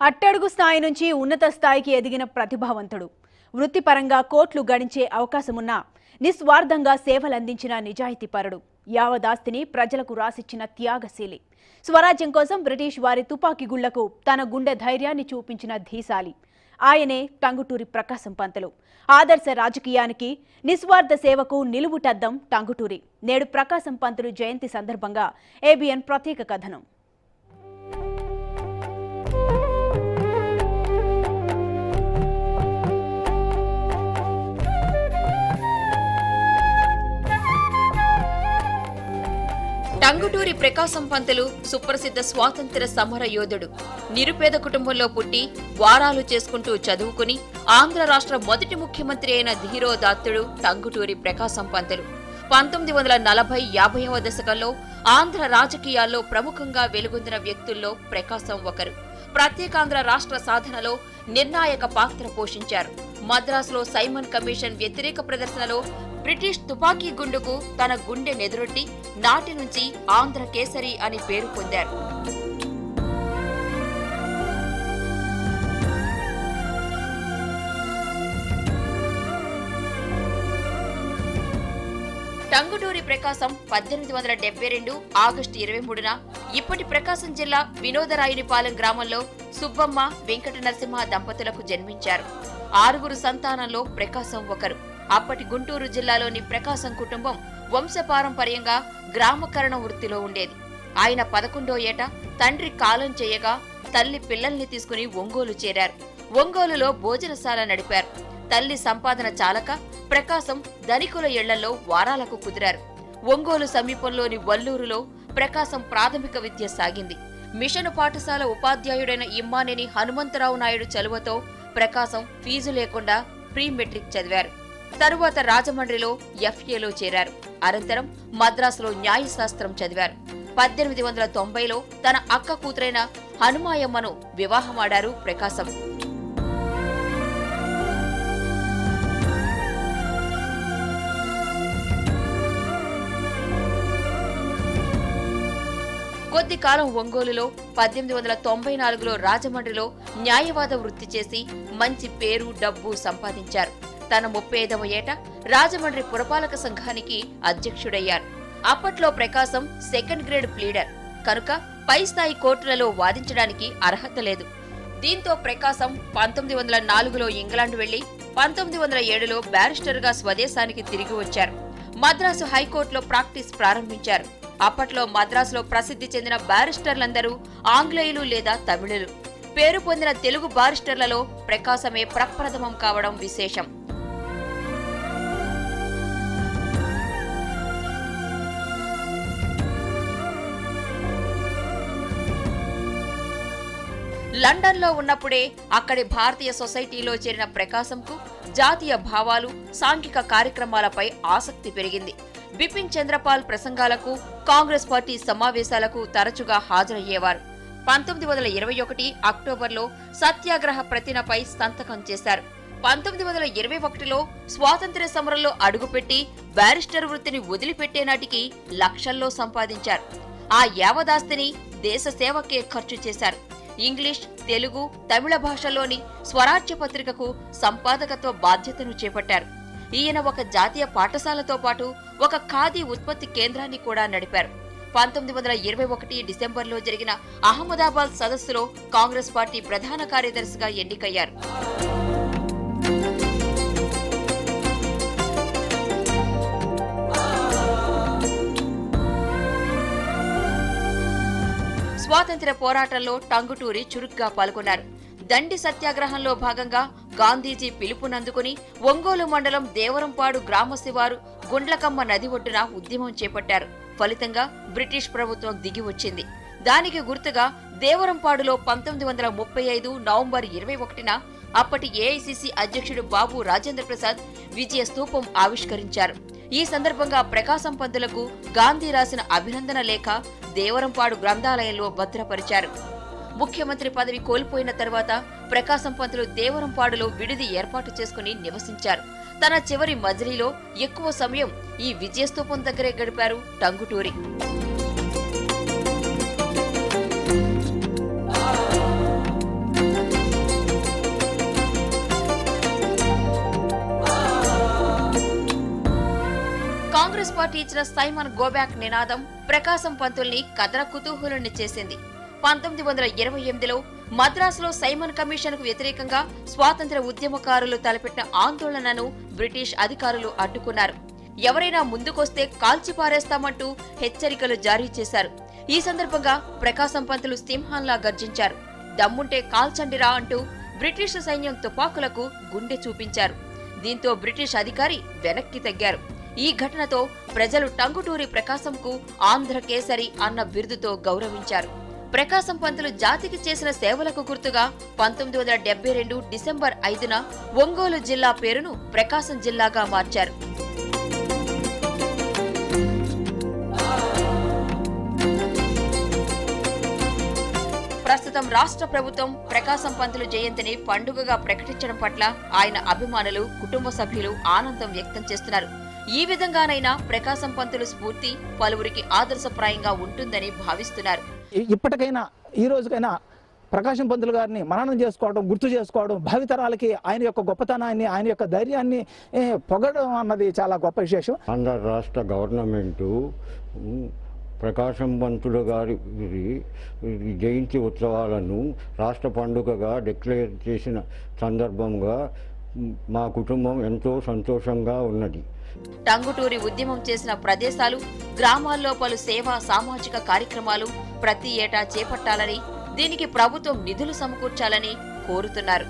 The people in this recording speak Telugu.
అట్టడుగు స్థాయి నుంచి ఉన్నత స్థాయికి ఎదిగిన ప్రతిభావంతుడు. వృత్తిపరంగా కోట్లు గడించే అవకాశమున్నా నిస్వార్థంగా సేవలందించిన నిజాయితీపరుడు. యావదాస్తిని ప్రజలకు రాసిచ్చిన త్యాగశీలి. స్వరాజ్యం కోసం బ్రిటిష్ వారి తుపాకీ గుళ్లకు తన గుండె ధైర్యాన్ని చూపించిన ధీశాలి. ఆయనే టంగుటూరి ప్రకాశం పంతులు. ఆదర్శ రాజకీయానికి, నిస్వార్థ సేవకు నిలువుటద్దం టంగుటూరి. నేడు ప్రకాశం పంతులు జయంతి సందర్భంగా ఏబిఎన్ ప్రత్యేక కథనం. టంగుటూరి ప్రకాశం పంతులు సుప్రసిద్ధ స్వాతంత్ర సమర యోధుడు. నిరుపేద కుటుంబంలో పుట్టి వారాలు చేసుకుంటూ చదువుకుని ఆంధ్ర రాష్ట్ర మొదటి ముఖ్యమంత్రి అయిన ధీరోదాత్తుడు టంగుటూరి ప్రకాశం పంతులు. 1940-50వ దశకంలో ఆంధ్ర రాజకీయాల్లో ప్రముఖంగా వెలుగొందిన వ్యక్తుల్లో ప్రకాశం ఒకరు. ప్రత్యేకాంధ్ర రాష్ట్ర సాధనలో నిర్ణాయక పాత్ర పోషించారు. మద్రాసులో సైమన్ కమిషన్ వ్యతిరేక ప్రదర్శనలో బ్రిటిష్ తుపాకీ గుండుకు తన గుండె నెదురొట్టి నాటి నుంచి ఆంధ్ర కేసరి అని పేరు పొందారు. టంగుటూరి ప్రకాశం 1872 ఆగస్టు 23న ఇప్పటి ప్రకాశం జిల్లా వినోదరాయునిపాలెం గ్రామంలో సుబ్బమ్మ, వెంకట నరసింహ దంపతులకు జన్మించారు. 6 సంతానంలో ప్రకాశం ఒకరు. అప్పటి గుంటూరు జిల్లాలోని ప్రకాశం కుటుంబం వంశపారంపర్యంగా గ్రామకరణ వృత్తిలో ఉండేది. ఆయన 11వ ఏట తండ్రి కాలం చేయగా తల్లి పిల్లల్ని తీసుకుని ఒంగోలు చేరారు. ఒంగోలులో భోజనశాల నడిపారు. తల్లి సంపాదన చాలక ప్రకాశం ధనికుల ఇళ్లలో వారాలకు కుదిరారు. ఒంగోలు సమీపంలోని వల్లూరులో ప్రకాశం ప్రాథమిక విద్య సాగింది. మిషను పాఠశాల ఉపాధ్యాయుడైన ఇమ్మానేని హనుమంతరావు నాయుడు చలువతో ప్రకాశం ఫీజు లేకుండా ప్రీ మెట్రిక్ చదివారు. తరువాత రాజమండ్రిలో ఎఫ్ఏలో చేరారు. అనంతరం మద్రాసులో న్యాయశాస్త్రం చదివారు. 1890లో తన అక్క కూతురైన హనుమాయమ్మను వివాహమాడారు ప్రకాశం. కొద్ది కాలం ఒంగోలులో, 1894లో రాజమండ్రిలో న్యాయవాద వృత్తి చేసి మంచి పేరు, డబ్బు సంపాదించారు. తన 35వ ఏట రాజమండ్రి పురపాలక సంఘానికి అధ్యక్షుడయ్యారు. అప్పట్లో ప్రకాశం సెకండ్ గ్రేడ్ ప్లీడర్ కనుక పై స్థాయి కోర్టులలో వాదించడానికి అర్హత లేదు. దీంతో ప్రకాశం 1904లో ఇంగ్లాండ్ వెళ్లి 1907లో బ్యారిస్టర్గా స్వదేశానికి తిరిగి వచ్చారు. మద్రాసు హైకోర్టులో ప్రాక్టీస్ ప్రారంభించారు. అప్పట్లో మద్రాసులో ప్రసిద్ధి చెందిన బ్యారిస్టర్లందరూ ఆంగ్లేయులు లేదా తమిళులు. పేరు పొందిన తెలుగు బారిస్టర్లలో ప్రకాశమే ప్రప్రథమం కావడం విశేషం. లండన్లో ఉన్నప్పుడే అక్కడి భారతీయ సొసైటీలో చేరిన ప్రకాశంకు జాతీయ భావాలు, సాంఘిక కార్యక్రమాలపై ఆసక్తి పెరిగింది. బిపిన్ చంద్రపాల్ ప్రసంగాలకు, కాంగ్రెస్ పార్టీ సమావేశాలకు తరచుగా హాజరయ్యేవారు. 1921 అక్టోబర్లో సత్యాగ్రహ ప్రతినపై సంతకం చేశారు. 1921లో స్వాతంత్ర్య సమరంలో అడుగుపెట్టి బ్యారిస్టర్ వృత్తిని వదిలిపెట్టే నాటికి లక్షల్లో సంపాదించారు. ఆ యావదాస్తిని దేశ సేవకే ఖర్చు చేశారు. ఇంగ్లీష్, తెలుగు, తమిళ భాషల్లోని స్వరాజ్య పత్రికకు సంపాదకత్వ బాధ్యతను చేపట్టారు. ఈయన ఒక జాతీయ పాఠశాలతో పాటు ఒక ఖాదీ ఉత్పత్తి కేంద్రాన్ని కూడా నడిపారు. 1921 డిసెంబర్లో జరిగిన అహ్మదాబాద్ సదస్సులో కాంగ్రెస్ పార్టీ ప్రధాన కార్యదర్శిగా ఎన్నికయ్యారు. స్వాతంత్ర్య పోరాటంలో టంగుటూరి చురుగ్గా పాల్గొన్నారు. దండి సత్యాగ్రహంలో భాగంగా గాంధీజీ పిలుపునందుకుని ఒంగోలు మండలం దేవరంపాడు గ్రామ శివారు గుండ్లకమ్మ నది ఒడ్డున ఉద్యమం చేపట్టారు. ఫలితంగా బ్రిటిష్ ప్రభుత్వం దిగి వచ్చింది. దానికి గుర్తుగా దేవరంపాడులో 1935 నవంబర్ 21న అప్పటి ఏఐసిసి అధ్యక్షుడు బాబు రాజేంద్ర ప్రసాద్ విజయ స్తూపం ఆవిష్కరించారు. ఈ సందర్భంగా ప్రకాశం పంతులకు గాంధీ రాసిన అభినందన లేఖ దేవరంపాడు గ్రంథాలయంలో భద్రపరిచారు. ముఖ్యమంత్రి పదవి కోల్పోయిన తర్వాత ప్రకాశం పంతులు దేవరంపాడులో విడిది ఏర్పాటు చేసుకుని నివసించారు. తన చివరి మజిలీలో ఎక్కువ సమయం ఈ విజయస్తూపం దగ్గరే గడిపారు టంగుటూరి. పాటు ఇచ్చిన సైమన్ గోబ్యాక్ నినాదం ప్రకాశం పంతుల్ని కథన కుతూహలుని చేసింది. 1928లో మద్రాసులో సైమన్ కమిషన్ కు వ్యతిరేకంగా స్వాతంత్ర్య ఉద్యమకారులు తలపెట్టిన ఆందోళనను బ్రిటిష్ అధికారులు అడ్డుకున్నారు. ఎవరైనా ముందుకొస్తే కాల్చిపారేస్తామంటూ హెచ్చరికలు జారీ చేశారు. ఈ సందర్భంగా ప్రకాశం పంతులు సింహంలా గర్జించారు. దమ్ముంటే కాల్చండిరా అంటూ బ్రిటిష్ సైన్యం తుపాకులకు గుండె చూపించారు. దీంతో బ్రిటిష్ అధికారి వెనక్కి తగ్గారు. ఈ ఘటనతో ప్రజలు టంగుటూరి ప్రకాశంకు ఆంధ్ర కేసరి అన్న బిరుదుతో గౌరవించారు. ప్రకాశం పంతులు జాతికి చేసిన సేవలకు గుర్తుగా 1972 డిసెంబర్ 5న ఒంగోలు జిల్లా పేరును ప్రకాశం జిల్లాగా మార్చారు. ప్రస్తుతం రాష్ట్ర ప్రభుత్వం ప్రకాశం పంతులు జయంతిని పండుగగా ప్రకటించడం పట్ల ఆయన అభిమానులు, కుటుంబ సభ్యులు ఆనందం వ్యక్తం చేస్తున్నారు. ఈ విధంగానైనా ప్రకాశం పంతులు స్ఫూర్తి పలువురికి ఆదర్శప్రాయంగా ఉంటుందని భావిస్తున్నారు. ఇప్పటికైనా ఈ రోజుకైనా ప్రకాశం పంతులు గారిని మననం చేసుకోవడం, గుర్తు చేసుకోవడం, భావితరాలకి ఆయన యొక్క గొప్పతనాన్ని, ఆయన యొక్క ధైర్యాన్ని పొగడడం అన్నది చాలా గొప్ప విశేషం. ఆంధ్ర రాష్ట్ర గవర్నమెంటు ప్రకాశం పంతులు గారి జయంతి ఉత్సవాలను రాష్ట్ర పండుగగా డిక్లేర్ చేసిన సందర్భంగా మా కుటుంబం ఎంతో సంతోషంగా ఉన్నది. టంగుటూరి ఉద్యమం చేసిన ప్రదేశాలు, గ్రామాల్లో పలు సేవా సామాజిక కార్యక్రమాలు ప్రతి ఏటా చేపట్టాలని, దీనికి ప్రభుత్వం నిధులు సమకూర్చాలని కోరుతున్నారు.